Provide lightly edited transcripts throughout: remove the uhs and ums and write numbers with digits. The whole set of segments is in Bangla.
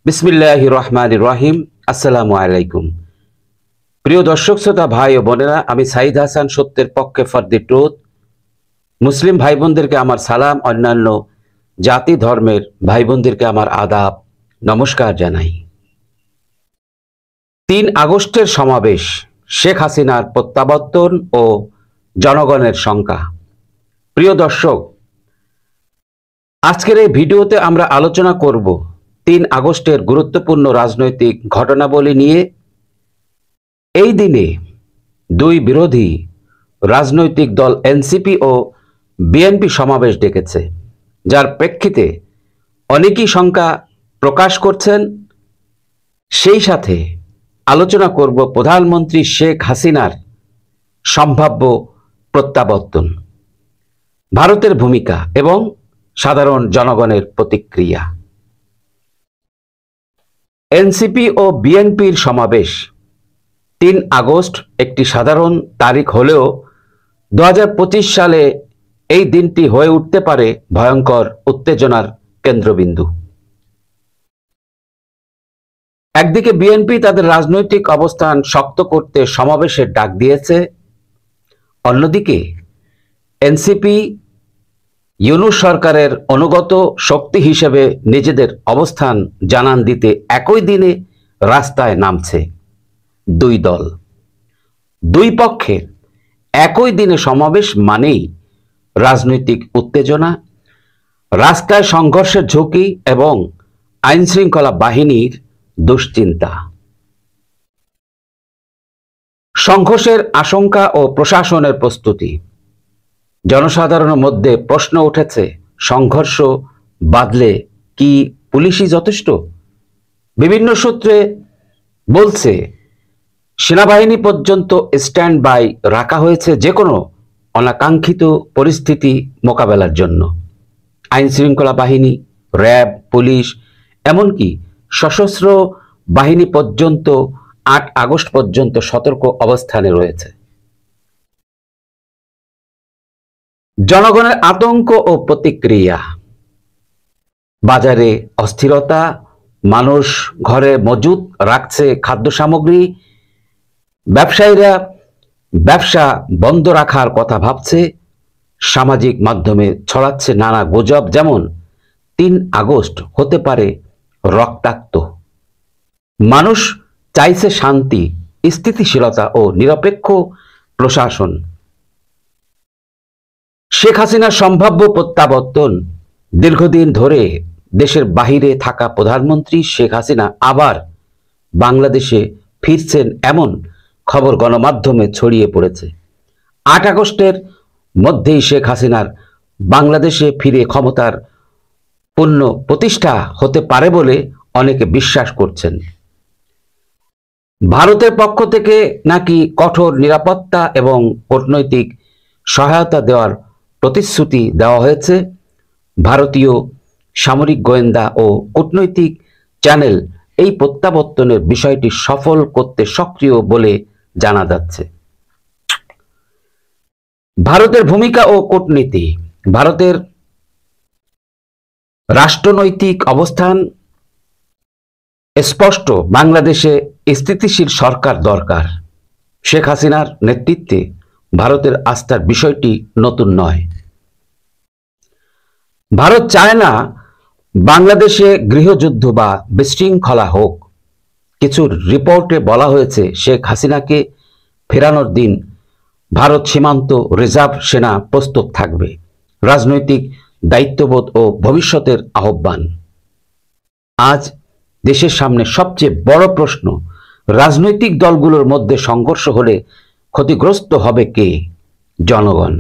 বিসমিল্লাহির রহমানির রহিম। আসসালামু আলাইকুম। প্রিয় দর্শক শ্রোতা ভাই ও বোনেরা, আমি সাইদ হাসান, সত্যের পক্ষে ফর দি ট্রুথ। মুসলিম ভাই বোনদেরকে আমার সালাম, অন্যান্য জাতি ধর্মের ভাই বোনদেরকে আমার আদাব, নমস্কার জানাই। ৩ আগস্টের সমাবেশ, শেখ হাসিনার প্রত্যাবর্তন ও জনগণের শঙ্কা। প্রিয় দর্শক, আজকের এই ভিডিওতে আমরা আলোচনা করব ৩ আগস্টের গুরুত্বপূর্ণ রাজনৈতিক ঘটনাবলী নিয়ে। এই দিনে দুই বিরোধী রাজনৈতিক দল এনসিপি ও বিএনপি সমাবেশ ডেকেছে, যার প্রেক্ষিতে অনেকেই শঙ্কা প্রকাশ করছেন। সেই সাথে আলোচনা করব প্রধানমন্ত্রী শেখ হাসিনার সম্ভাব্য প্রত্যাবর্তন, ভারতের ভূমিকা এবং সাধারণ জনগণের প্রতিক্রিয়া। এনসিপি ও বিএনপির সমাবেশ ৩ আগস্ট একটি সাধারণ তারিখ হলেও ২০২৫ সালে এই দিনটি হয়ে উঠতে পারে ভয়ঙ্কর উত্তেজনার কেন্দ্রবিন্দু। একদিকে বিএনপি তাদের রাজনৈতিক অবস্থান শক্ত করতে সমাবেশের ডাক দিয়েছে, অন্যদিকে এনসিপি ইউনূস সরকারের অনুগত শক্তি হিসেবে নিজেদের অবস্থান জানান দিতে একই দিনে রাস্তায় নামছে দুই দল। দুই পক্ষের একই দিনে সমাবেশ মানেই রাজনৈতিক উত্তেজনা, রাস্তায় সংঘর্ষের ঝুঁকি এবং আইনশৃঙ্খলা বাহিনীর দুশ্চিন্তা। সংঘর্ষের আশঙ্কা ও প্রশাসনের প্রস্তুতি। জনসাধারণের মধ্যে প্রশ্ন উঠেছে, সংঘর্ষ বাঁধলে কি পুলিশই যথেষ্ট? বিভিন্ন সূত্রে বলছে সেনাবাহিনী পর্যন্ত স্ট্যান্ড বাই রাখা হয়েছে যে কোনো অনাকাঙ্ক্ষিত পরিস্থিতি মোকাবেলার জন্য। আইন শৃঙ্খলা বাহিনী, র্যাব, পুলিশ, এমনকি সশস্ত্র বাহিনী পর্যন্ত ৮ আগস্ট পর্যন্ত সতর্ক অবস্থানে রয়েছে। জনগণের আতঙ্ক ও প্রতিক্রিয়া। বাজারে অস্থিরতা, মানুষ ঘরে মজুত রাখছে খাদ্য সামগ্রী, ব্যবসায়ীরা ব্যবসা বন্ধ রাখার কথা ভাবছে, সামাজিক মাধ্যমে ছড়াচ্ছে নানা গুজব, যেমন ৩ আগস্ট হতে পারে রক্তাক্ত। মানুষ চাইছে শান্তি, স্থিতিশীলতা ও নিরপেক্ষ প্রশাসন। শেখ হাসিনার সম্ভাব্য প্রত্যাবর্তন। দীর্ঘদিন ধরে দেশের বাহিরে থাকা প্রধানমন্ত্রী শেখ হাসিনা আবার বাংলাদেশে ফিরছেন, এমন খবর গণমাধ্যমে ছড়িয়ে পড়েছে। ৮ আগস্টের মধ্যেই শেখ হাসিনার বাংলাদেশে ফিরে ক্ষমতার পূর্ণ প্রতিষ্ঠা হতে পারে বলে অনেকে বিশ্বাস করছেন। ভারতের পক্ষ থেকে নাকি কঠোর নিরাপত্তা এবং কূটনৈতিক সহায়তা দেওয়ার প্রতিশ্রুতি দেওয়া হয়েছে। ভারতীয় সামরিক গোয়েন্দা ও কূটনৈতিক চ্যানেল এই প্রত্যাবর্তনের বিষয়টি সফল করতে সক্রিয় বলে জানা যাচ্ছে। ভারতের ভূমিকা ও কূটনীতি। ভারতের রাষ্ট্রনৈতিক অবস্থান স্পষ্ট, বাংলাদেশে স্থিতিশীল সরকার দরকার। শেখ হাসিনার নেতৃত্বে ভারতের আস্থার বিষয়টি নতুন নয়। ভারত চায় না বাংলাদেশে গৃহযুদ্ধ বা বিশৃঙ্খলা হোক। কিছু রিপোর্টে বলা হয়েছে, শেখ হাসিনাকে ফেরানোর দিন ভারত সীমান্ত রিজার্ভ সেনা প্রস্তুত থাকবে। রাজনৈতিক দায়িত্ববোধ ও ভবিষ্যতের আহ্বান। আজ দেশের সামনে সবচেয়ে বড় প্রশ্ন, রাজনৈতিক দলগুলোর মধ্যে সংঘর্ষ হলে ক্ষতিগ্রস্ত হবে কে? জনগণ।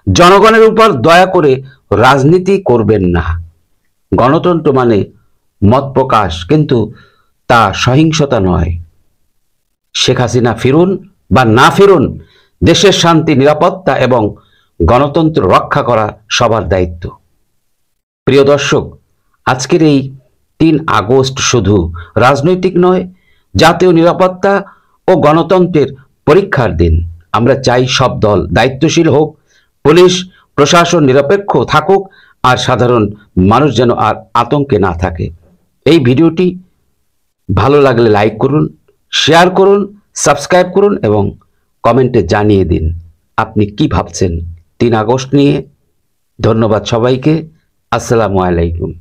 জনগণের উপর দয়া করে রাজনীতি করবেন না। গণতন্ত্র মানে মত প্রকাশ, কিন্তু তা সহিংসতা নয়। শেখ হাসিনা ফিরুন বা না ফিরুন, দেশের শান্তি, নিরাপত্তা এবং গণতন্ত্র রক্ষা করা সবার দায়িত্ব। প্রিয় দর্শক, আজকের এই ৩ আগস্ট শুধু রাজনৈতিক নয়, জাতীয় নিরাপত্তা ও গণতন্ত্রের পরীক্ষার দিন। আমরা চাই সব দল দায়িত্বশীল হোক, পুলিশ প্রশাসন নিরপেক্ষ থাকুক, আর সাধারণ মানুষ যেন আর আতঙ্কে না থাকে। এই ভিডিওটি ভালো লাগলে লাইক করুন, শেয়ার করুন, সাবস্ক্রাইব করুন এবং কমেন্টে জানিয়ে দিন আপনি কি ভাবছেন 3 আগস্ট নিয়ে। ধন্যবাদ সবাইকে। আসসালামু আলাইকুম।